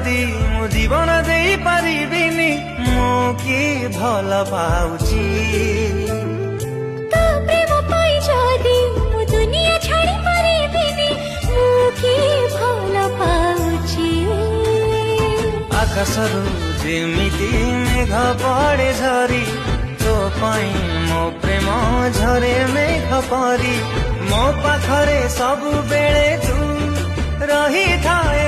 जदि मु जीवन दे पारिबिनी मु कि भल पाउची तो प्रेम पाई जदि मु दुनिया छाड़ी पारिबिनी मु कि भल पाउची आकाशरू जेमिति मेघ पड़े झरी तो पाई मो प्रेम झरे मेघ परी मो पाखरे सब बेले तू रही थाए